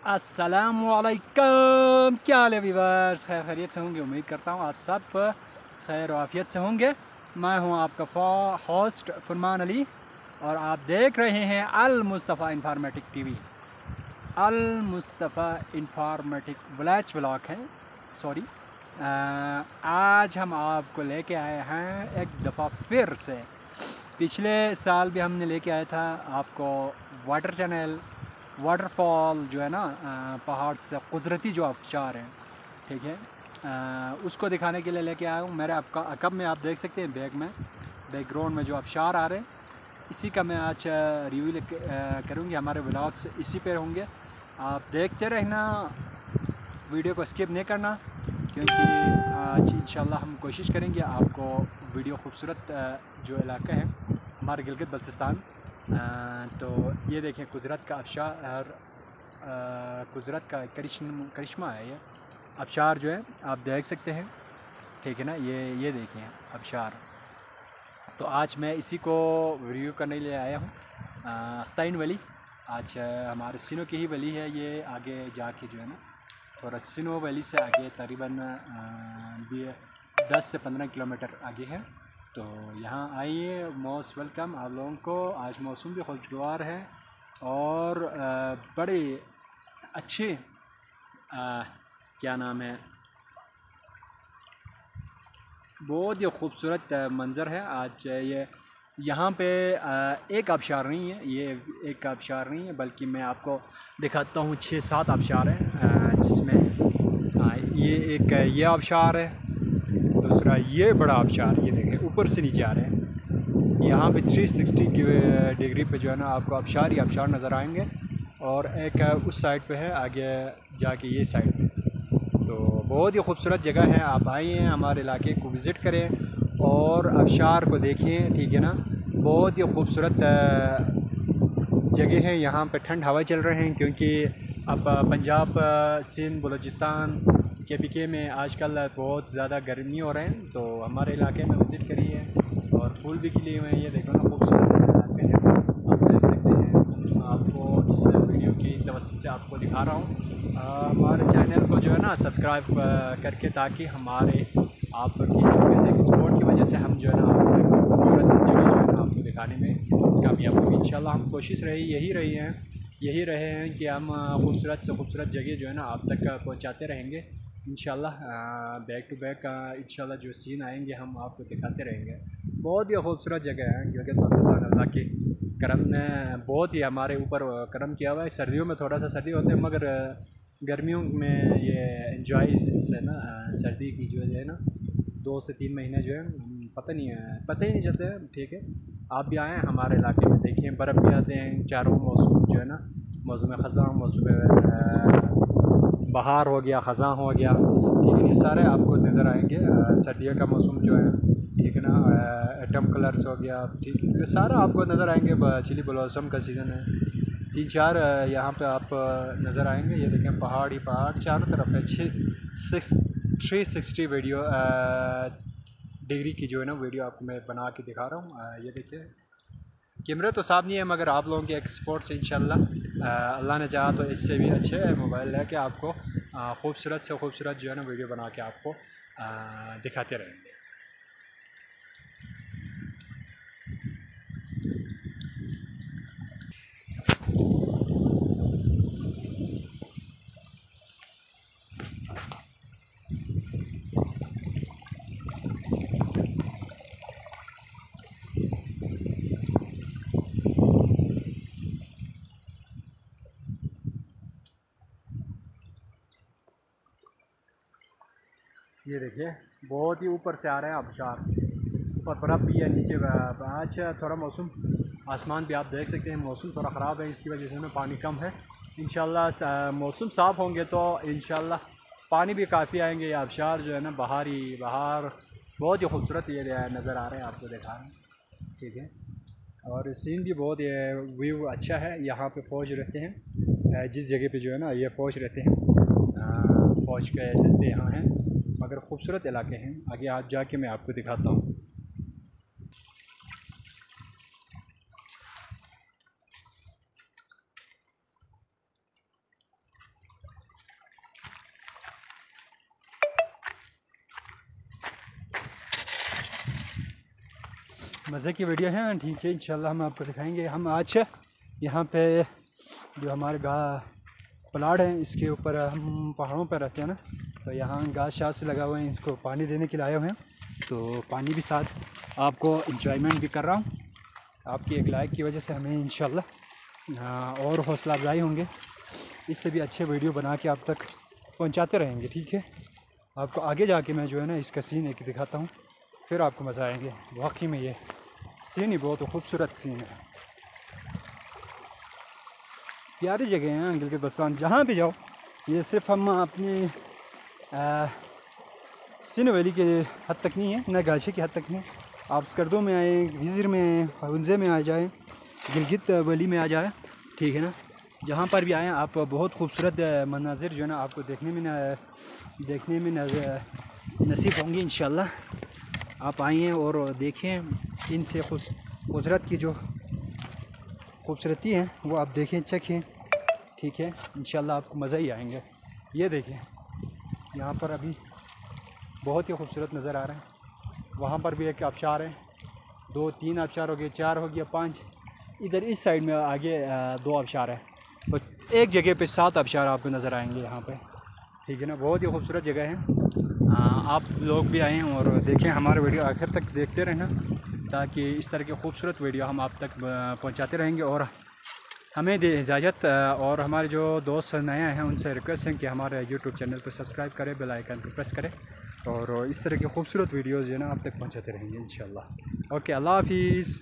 अस्सलामुअलैकुम, क्या हाल है वीवर्स? खैर खैरियत से होंगे। उम्मीद करता हूँ आप सब खैर वाफियत से होंगे। मैं हूँ आपका होस्ट फरमान अली और आप देख रहे हैं अल मुस्तफ़ा इंफॉर्मेटिक टीवी। अल मुस्तफ़ा इंफॉर्मेटिक विलेज व्लॉग है। सॉरी, आज हम आपको लेके आए हैं एक दफ़ा फिर से। पिछले साल भी हमने लेके आया था आपको वाटर चैनल, वाटरफॉल जो है ना, पहाड़ से कुदरती जो आबशार हैं, ठीक है, उसको दिखाने के लिए लेके आया हूँ। मेरे आपका कब में आप देख सकते हैं बैकग्राउंड में जो आबशार आ रहे हैं, इसी का मैं आज रिव्यू करूँगी। हमारे व्लॉग्स इसी पे होंगे, आप देखते रहना, वीडियो को स्किप नहीं करना, क्योंकि आज इंशाल्लाह हम कोशिश करेंगे आपको वीडियो खूबसूरत जो इलाका है हमारे गिलगित बल्तिस्तान, तो ये देखें कुदरत का आबशार, कुदरत का करिश्मा है। ये आबशार जो है आप देख सकते हैं, ठीक है ना। ये देखें आबशार। तो आज मैं इसी को रिव्यू करने के लिए आया हूँ। अख्ताइन वली आज हमारे सिनो की ही वली है। ये आगे जाके जो है ना, और सिनो वैली से आगे तकरीबन 10 से 15 किलोमीटर आगे है। तो यहाँ आइए, मोस्ट वेलकम आप लोगों को। आज मौसम भी खुशगवार है और बड़े अच्छे क्या नाम है, बहुत ही खूबसूरत मंज़र है आज ये। यहाँ पे एक आबशार नहीं है, ये एक आबशार नहीं है, बल्कि मैं आपको दिखाता हूँ 6-7 आबशार हैं, जिसमें ये आबशार है, दूसरा ये बड़ा आबशार, ये देखें ऊपर से नीचे आ रहे हैं। यहाँ पे 360 डिग्री पे जो है ना आपको आबशार ही आबशार नज़र आएंगे। और एक उस साइड पे है, आगे जाके ये साइड पे। तो बहुत ही खूबसूरत जगह है, आप आइए हमारे इलाके को विज़िट करें और आबशार को देखें, ठीक है ना। बहुत ही खूबसूरत जगह है। यहाँ पे ठंड हवा चल रहे हैं, क्योंकि अब पंजाब, सिंध, बलूचिस्तान, KPK में आजकल बहुत ज़्यादा गर्मी हो रहे हैं। तो हमारे इलाके में विज़िट करिए और फूल भी खिले हुए हैं। ये देखो ना, खूबसूरत इलाके हैं, आप देख सकते हैं। आपको इस वीडियो की तवज्जो से आपको दिखा रहा हूँ। हमारे चैनल को जो है ना सब्सक्राइब करके, ताकि हमारे आपकी छोटे से सपोर्ट की वजह से हम जो है ना आपको खूबसूरत जगह जो है ना आपको दिखाने में कामयाब होंगे। इंशाल्लाह हम कोशिश यही रहे हैं कि हम खूबसूरत से खूबसूरत जगह जो है ना आप तक पहुंचाते रहेंगे इंशाल्लाह। बैक टू बैक इंशाल्लाह जो सीन आएंगे हम आपको दिखाते रहेंगे। बहुत ही खूबसूरत जगह है गिलगित बाल्टिस्तान। अल्लाह के करम ने बहुत ही हमारे ऊपर करम किया हुआ है। सर्दियों में थोड़ा सा सर्दी होते हैं, मगर गर्मियों में ये एंजॉय से ना, सर्दी की जो है ना 2 से 3 महीने जो है पता ही नहीं चलते हैं, ठीक है। आप भी आएँ हमारे इलाके में, देखिए बर्फ़ भी आते हैं। चारों मौसम जो है ना, मौसम ख़ज़ां, मौसम बहार हो गया, ख़ज़ां हो गया, ठीक है, ये सारे आपको नज़र आएंगे। सर्दियों का मौसम जो है, ठीक है ना, एटम कलर्स हो गया, ठीक है, ये सारा आपको नज़र आएंगे। चिली ब्लॉसम का सीज़न है, 3-4 यहाँ पे आप नज़र आएंगे। ये देखें पहाड़ ही पहाड़ चारों तरफ है। 360 वीडियो डिग्री की जो है ना वीडियो आपको मैं बना के दिखा रहा हूँ। ये देखिए, कैमरा तो साफ नहीं है, मगर आप लोगों के एक्सपोर्ट से इंशाल्लाह अल्लाह ने चाहा तो इससे भी अच्छे मोबाइल है कि आपको खूबसूरत से खूबसूरत जो है ना वीडियो बना के आपको दिखाते रहेंगे। ये देखिए बहुत ही ऊपर से आ रहे हैं आबशार, ऊपर बर्फ़ भी है, नीचे आज थोड़ा मौसम, आसमान भी आप देख सकते हैं मौसम थोड़ा ख़राब है, इसकी वजह से ना पानी कम है। इंशाल्लाह मौसम साफ़ होंगे तो इंशाल्लाह पानी भी काफ़ी आएंगे। ये आबशार जो है ना बाहर बहुत ही खूबसूरत ये नज़र आ रहे हैं, आपको दिखा रहे हैं, ठीक है। और सीन भी बहुत व्यू अच्छा है। यहाँ पे फ़ौज रहते हैं, जिस जगह पे जो है ना ये फ़ौज रहते हैं, फ़ौज के दस्ते यहाँ हैं, मगर खूबसूरत इलाके हैं। आगे आज जाके मैं आपको दिखाता हूँ। मज़े की वीडियो है, ठीक है। इंशाल्लाह हम आपको दिखाएंगे। हम आज यहाँ पे जो हमारे प्लाट हैं इसके ऊपर हम पहाड़ों पर रहते हैं ना, तो यहाँ घास शास लगा हुए हैं, इसको पानी देने के लिए आए हुए हैं। तो पानी भी साथ आपको इंजॉयमेंट भी कर रहा हूँ। आपकी एक लाइक की वजह से हमें इंशाल्लाह और हौसला अफजाई होंगे, इससे भी अच्छे वीडियो बना के आप तक पहुँचाते रहेंगे, ठीक है। आपको आगे जाके मैं जो है ना इसका सीन एक दिखाता हूँ, फिर आपको मज़ा आएंगे। वाकई में ये सीन ही बहुत खूबसूरत सीन है, प्यारी जगह है गिलगित बल्तिस्तान। जहाँ भी जाओ, ये सिर्फ हम अपनी सिन वैली के हद तक नहीं है, न गाछे की हद तक नहीं। आप स्कर्दो में आए, विज़िर में, हुंज़े में आ जाए, गिलगित वैली में आ जाए, ठीक है ना। जहाँ पर भी आएँ आप बहुत खूबसूरत मनाजिर जो है ना आपको देखने में नसीब होंगे इंशाल्लाह। आप आइए और देखें, इनसे कुदरत की जो खूबसूरती है वो आप देखें, चखें, ठीक है। इंशाल्लाह आपको मज़ा ही आएंगे। ये देखें, यहाँ पर अभी बहुत ही खूबसूरत नज़र आ रहा है। वहाँ पर भी एक आबशार है, 2-3 आबशार हो गए, 4 हो गया, 5। इधर इस साइड में आगे 2 आबशार है, और एक जगह पे 7 आबशार आपको नज़र आएंगे यहाँ पे, ठीक है ना। बहुत ही खूबसूरत जगह है। आप लोग भी आएँ और देखें हमारे वीडियो आखिर तक देखते रहना, ताकि इस तरह की खूबसूरत वीडियो हम आप तक पहुँचाते रहेंगे। और हमें दे इजाज़त, और हमारे जो दोस्त नए हैं उनसे रिक्वेस्ट है कि हमारे यूट्यूब चैनल को सब्सक्राइब करें, बेल आइकन को प्रेस करें, और इस तरह की खूबसूरत वीडियोज़ जो है ना आप तक पहुँचाते रहेंगे इंशाल्लाह। ओके, अल्लाह हाफिज़।